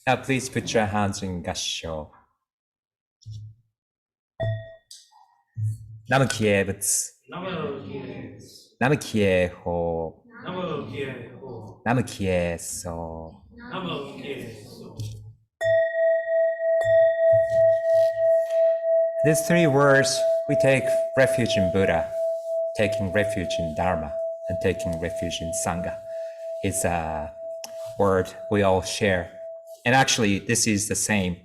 Now please put your hands in gassho. Namakie butsu. Namakie ho. Namakie so. These three words, we take refuge in Buddha, taking refuge in Dharma, and taking refuge in Sangha. It's a word we all share. And actually, this is the same.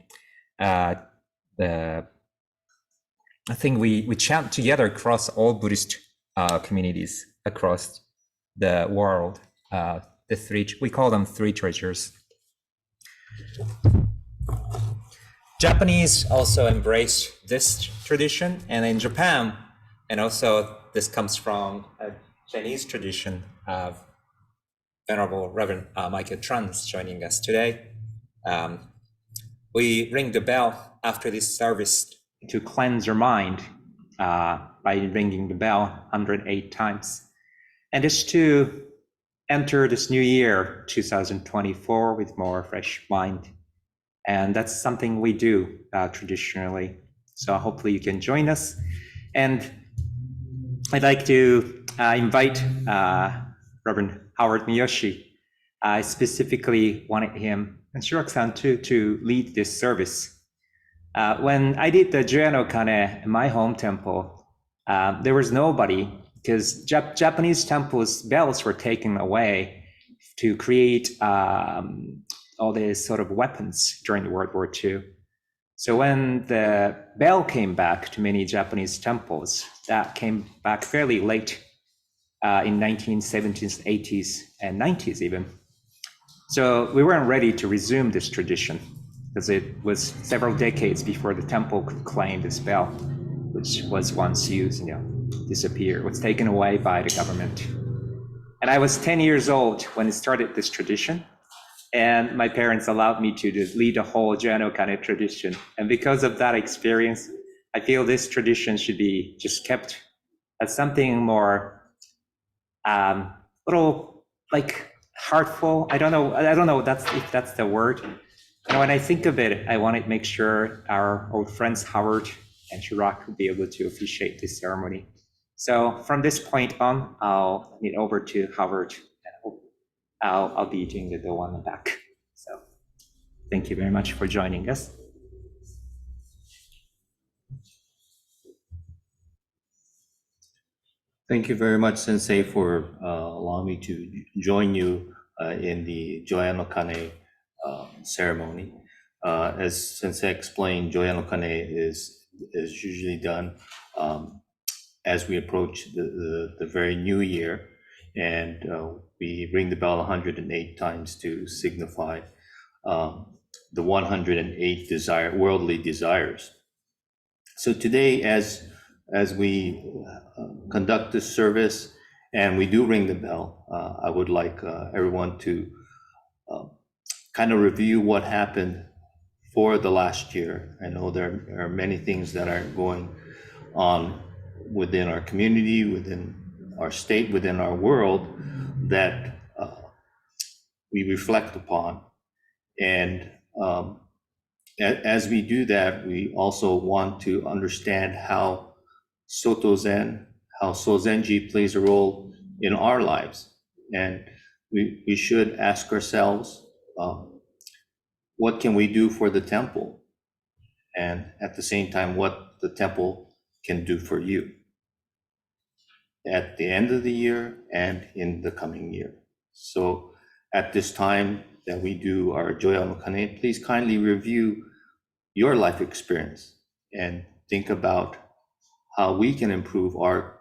The I think we chant together across all Buddhist communities across the world. The three, we call them three treasures. Japanese also embrace this tradition, and in Japan, and also this comes from a Chinese tradition of Venerable Reverend Michael Trans joining us today. We ring the bell after this service to cleanse your mind by ringing the bell 108 times. And just to enter this new year, 2024, with more fresh mind. And that's something we do traditionally. So hopefully you can join us. And I'd like to invite Reverend Howard Miyoshi. I specifically wanted him and Shirok-san to lead this service. When I did the Jyoya-no-Kane in my home temple, there was nobody because Japanese temples bells were taken away to create all these sort of weapons during World War II. So when the bell came back to many Japanese temples, that came back fairly late in 1970s, 80s, and 90s even. So we weren't ready to resume this tradition because it was several decades before the temple could claim this bell, which was once used, disappeared, was taken away by the government. And I was 10 years old when it started this tradition. And my parents allowed me to lead the whole Jyoya-no-Kane tradition. And because of that experience, I feel this tradition should be just kept as something more, little like heartful. I don't know if that's the word. And when I think of it, I want to make sure our old friends Howard and Chirac will be able to officiate this ceremony. So from this point on, I'll hand it over to Howard. I'll be doing the do on the back. So thank you very much for joining us. Thank you very much, Sensei, for allowing me to join you in the Jyoya-no-Kane ceremony. As Sensei explained, Jyoya-no-Kane is usually done as we approach the very new year, and we ring the bell 108 times to signify the 108 worldly desires. So today, as we conduct this service and we do ring the bell, I would like everyone to kind of review what happened for the last year. I know there are many things that are going on within our community, within our state, within our world that we reflect upon. And as we do that, we also want to understand how Soto Zen, how Sozenji plays a role in our lives. And we should ask ourselves, what can we do for the temple? And at the same time, what the temple can do for you at the end of the year and in the coming year. So at this time that we do our Jyoya-no-Kane, please kindly review your life experience and think about how we can improve our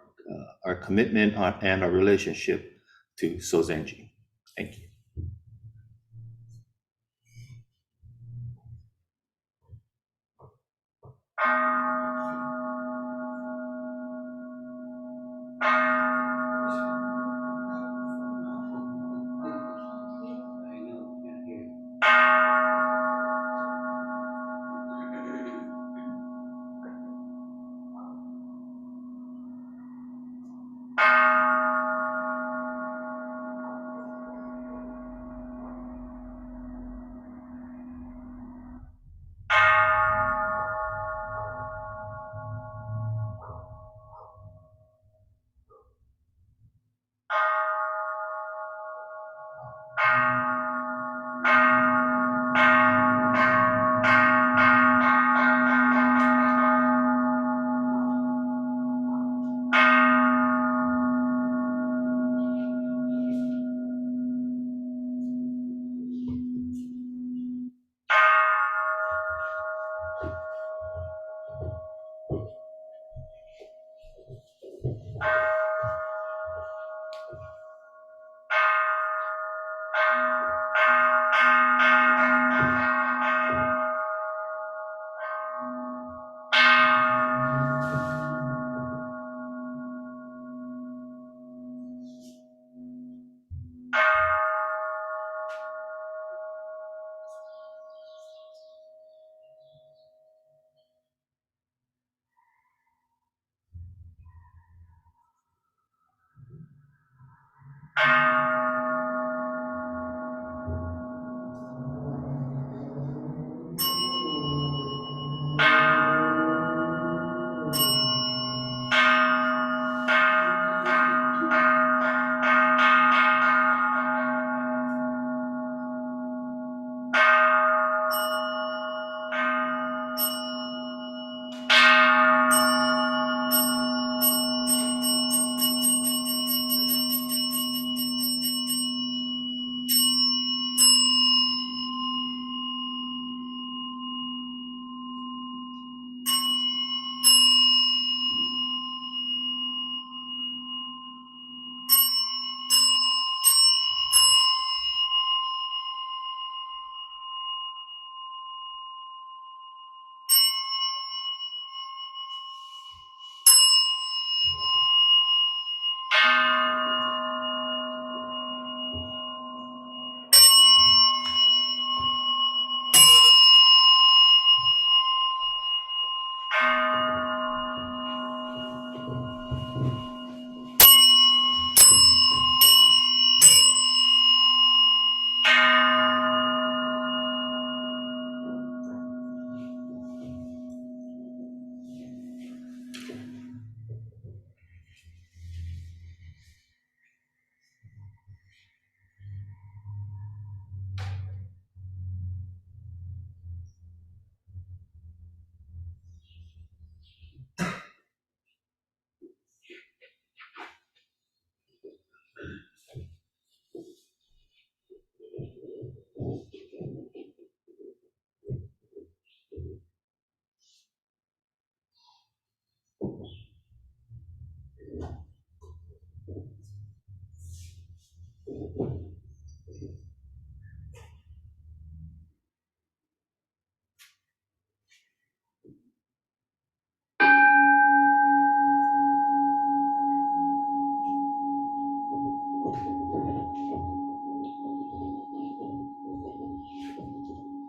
commitment and our relationship to Sozenji. Thank you.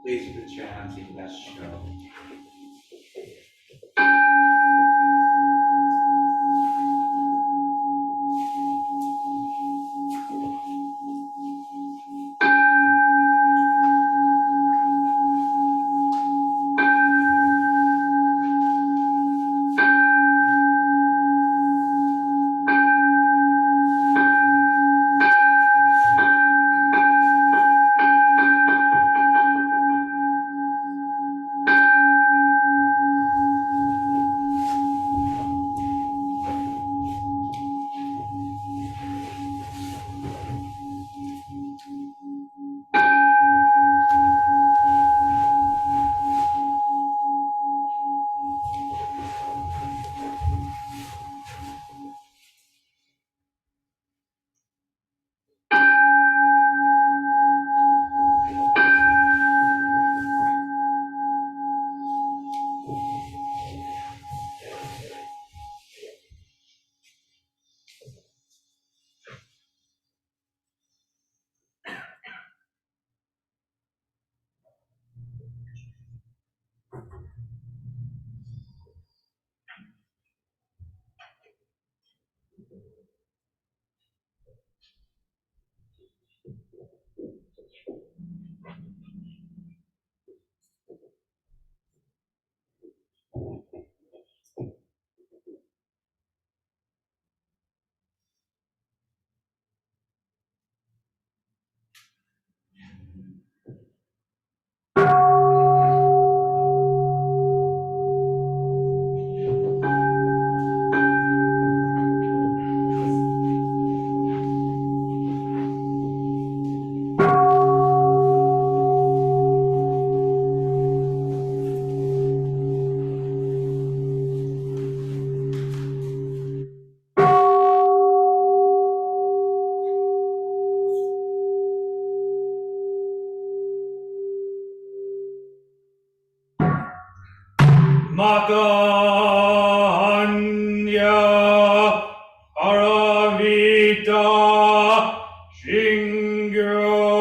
Please put your hands in that show. Makahanya Aravita Shingyo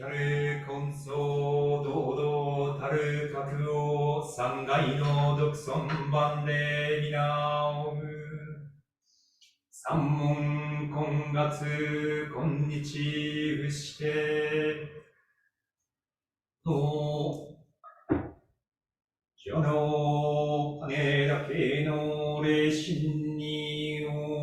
たる根相堂々たる格を三階の独尊万礼になおむ。三門今月今日伏しての世の金だけの霊心にを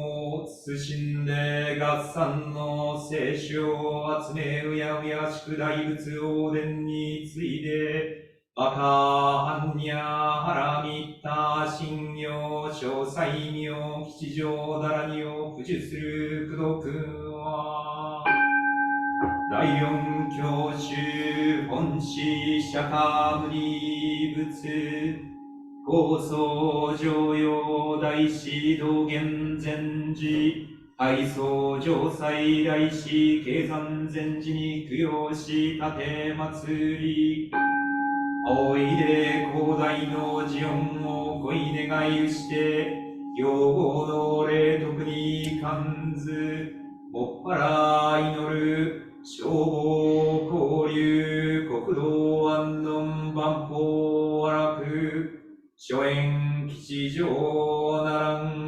謹んで合算の聖書を集めうやうや宿題仏王伝についでバカハンニャハラミッタ信用詳細名吉祥だらにを不受する功徳は第四教主本師釈迦牟尼仏高僧上陽大師道元禅寺大僧上西大師経山禅寺に供養し立て祭りおいで広大の寺音をごい願いして両方の霊徳に感ずもっぱら祈る消防交流国道安穏万法荒く諸縁吉祥ならん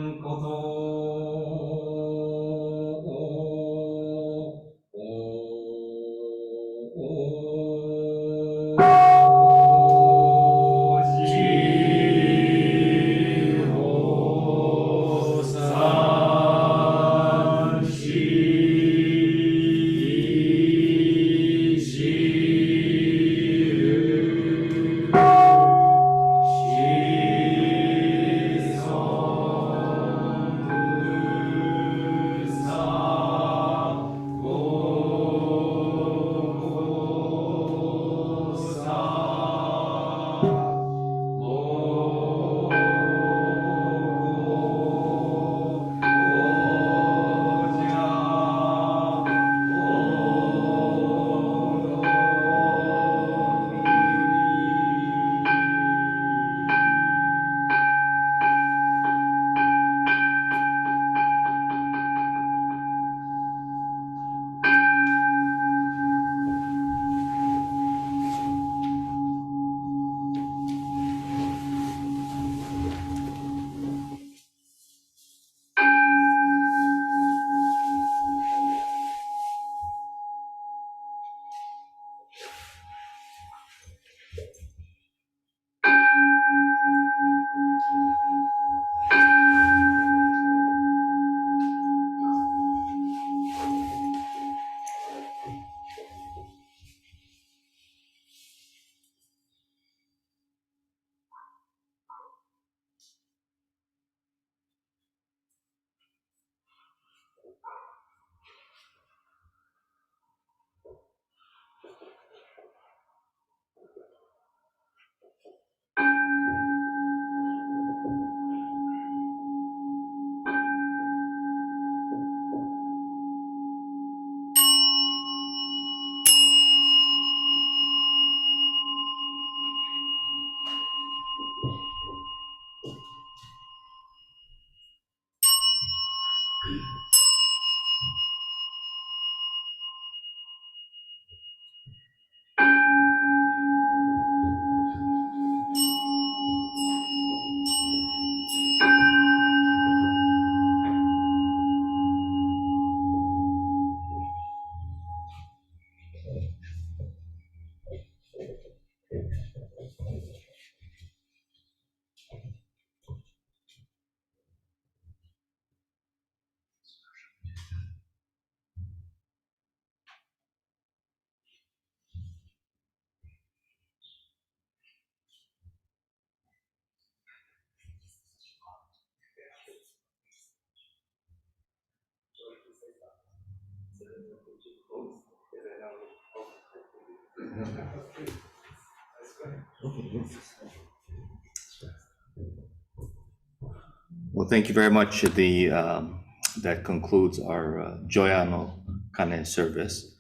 Well, thank you very much. That concludes our Joya-no-Kane service.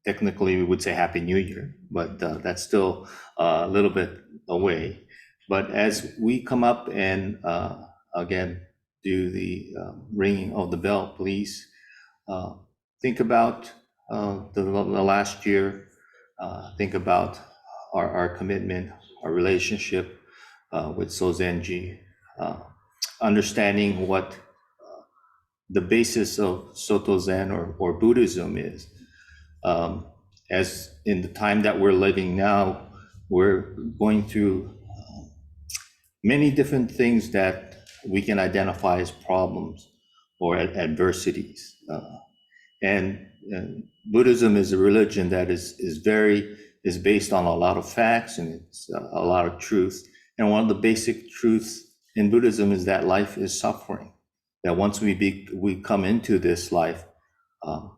Technically, we would say Happy New Year, but that's still a little bit away. But as we come up and again do the ringing of the bell, please think about the last year. Think about our commitment, our relationship with Sozenji, understanding what the basis of Soto Zen or Buddhism is. As in the time that we're living now, we're going through many different things that we can identify as problems or adversities. And Buddhism is a religion that is based on a lot of facts and it's a lot of truth. And one of the basic truths in Buddhism is that life is suffering. That once we come into this life,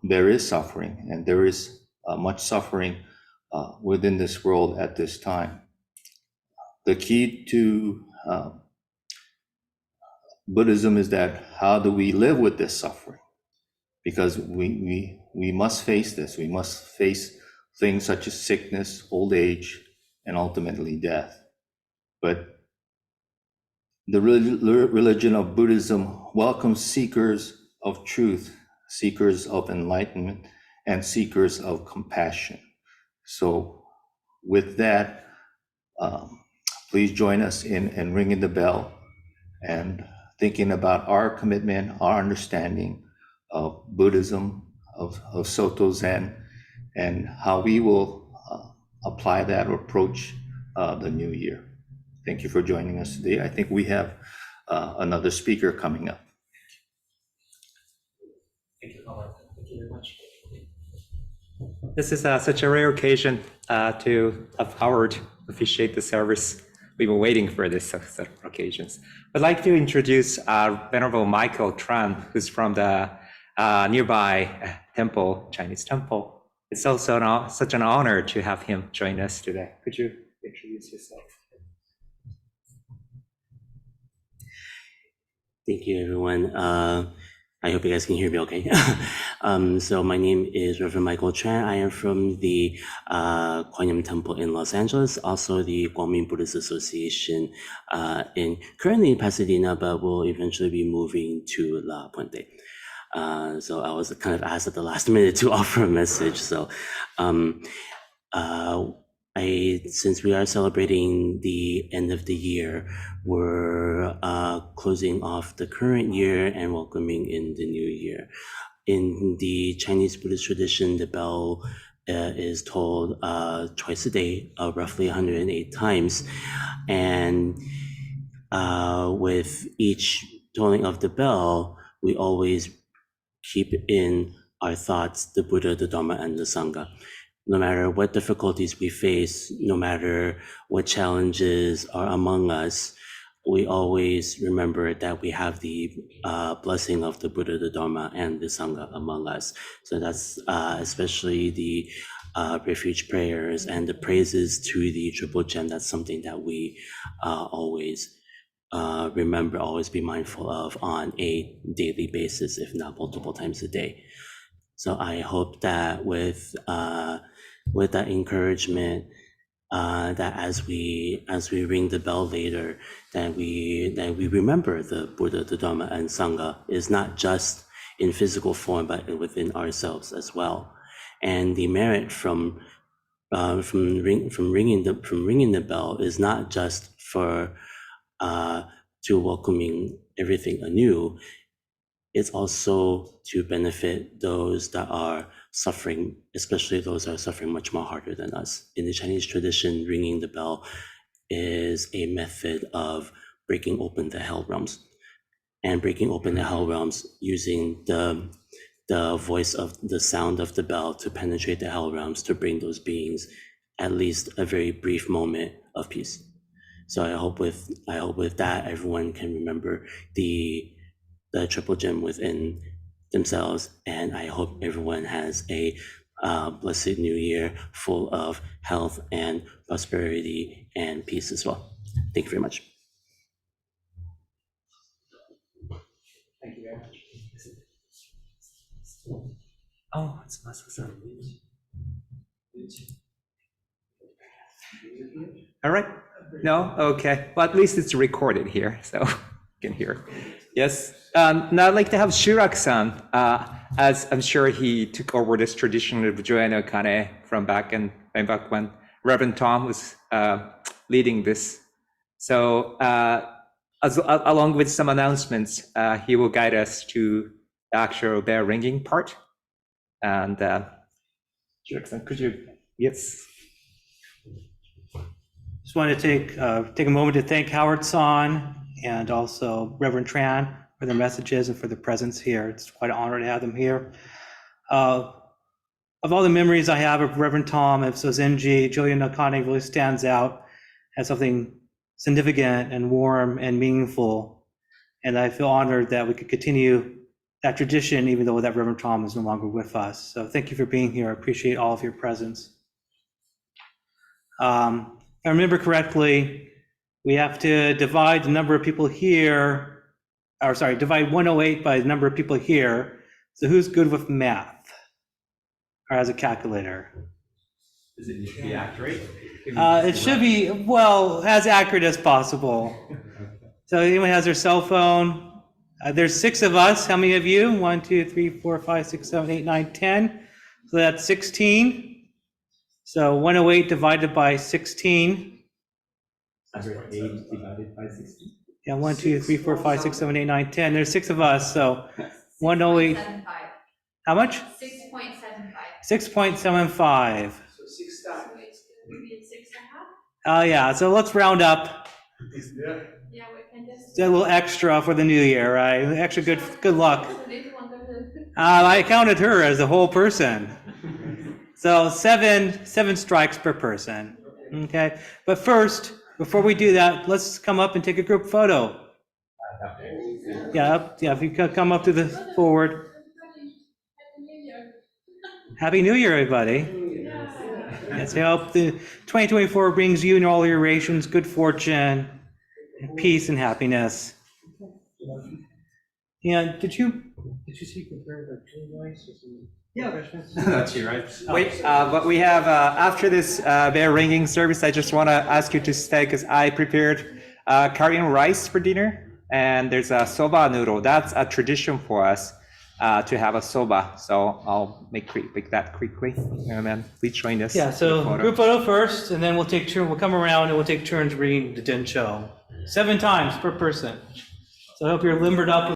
there is suffering, and there is much suffering within this world at this time. the key to Buddhism is that how do we live with this suffering? Because we must face this. We must face things such as sickness, old age, and ultimately death. But the religion of Buddhism welcomes seekers of truth, seekers of enlightenment, and seekers of compassion. So with that, please join us in ringing the bell and thinking about our commitment, our understanding of Buddhism, of Soto Zen, and how we will apply that or approach the new year. Thank you for joining us today. I think we have another speaker coming up. Thank you, Howard. Thank you very much. This is such a rare occasion to have Howard officiate the service. We've been waiting for this set of occasions. I'd like to introduce Venerable Michael Tran, who's from the nearby temple, Chinese temple. It's also such an honor to have him join us today. Could you introduce yourself? Thank you, everyone. I hope you guys can hear me okay. So my name is Reverend Michael Tran. I am from the Kuan Yin Temple in Los Angeles, also the Guangming Buddhist Association currently in Pasadena, but will eventually be moving to La Puente. So I was kind of asked at the last minute to offer a message. So since we are celebrating the end of the year, we're closing off the current year and welcoming in the new year. In the Chinese Buddhist tradition, the bell is tolled twice a day, roughly 108 times. And with each tolling of the bell, we always keep in our thoughts the Buddha, the Dharma, and the Sangha. No matter what difficulties we face, no matter what challenges are among us, we always remember that we have the blessing of the Buddha, the Dharma, and the Sangha among us. So that's especially the refuge prayers and the praises to the Triple Gem. That's something that we always remember, always be mindful of on a daily basis, if not multiple times a day. So I hope that with that encouragement, that as we ring the bell later, that we remember the Buddha, the Dharma, and Sangha is not just in physical form, but within ourselves as well. And the merit from ringing the bell is not just for to welcoming everything anew. It's also to benefit those that are suffering, especially those that are suffering much more harder than us. In the Chinese tradition, ringing the bell is a method of breaking open the hell realms, and breaking open the hell realms using the voice of the sound of the bell to penetrate the hell realms, to bring those beings at least a very brief moment of peace. So I hope with that, everyone can remember the Triple Gem within themselves, and I hope everyone has a blessed new year full of health and prosperity and peace as well. Thank you very much. Thank you very much. Oh, it's Masa-san. All right. No? Okay. Well, at least it's recorded here, so you can hear. Yes. Now I'd like to have Shurak-san, as I'm sure he took over this tradition of Jyoya-no-Kane from back when Reverend Tom was leading this. So along with some announcements, he will guide us to the actual bell ringing part. And Shurak-san, could you, yes. Just want to take a moment to thank Howard-san and also Reverend Tran for their messages and for their presence here. It's quite an honor to have them here. Of all the memories I have of Reverend Tom and Sozenji, Jyoya-no-Kane really stands out as something significant and warm and meaningful. And I feel honored that we could continue that tradition, even though that Reverend Tom is no longer with us. So thank you for being here. I appreciate all of your presence. If I remember correctly, we have to divide the number of people here, or sorry, divide 108 by the number of people here. So who's good with math? Or has a calculator? Does it need to be accurate? It should be, well, as accurate as possible. So anyone has their cell phone? There's 6 of us. How many of you? 1, 2, 3, 4, 5, 6, 7, 8, 9, 10. So that's 16. So 108 divided by 16. 108 divided by 16. Yeah, 1, 2, 3, 4, 5, 6, 7, 8, 9, 10. There's 6 of us. So 108. 6.75. How much? 6.75. 6.75. So it's going to be 6.5? Oh, yeah. So let's round up. Yeah, we can just. A little extra for the new year, right? Extra good luck. So this one doesn't- I counted her as a whole person. So seven strikes per person. Okay. But first, before we do that, let's come up and take a group photo. Yeah, if you could come up to the forward. Happy New Year, everybody. Yes, I hope the 2024 brings you and all your rations good fortune, and peace and happiness. Yeah, did you see compare the voice? Yeah, that's you, right? Wait, but we have, after this bell ringing service, I just want to ask you to stay because I prepared Korean rice for dinner, and there's a soba noodle. That's a tradition for us to have a soba. So I'll make that quickly, and then please join us. Yeah, in so the photo. group photo first, and then we'll come around and we'll take turns reading the Densho. 7 times per person. So I hope you're limbered up with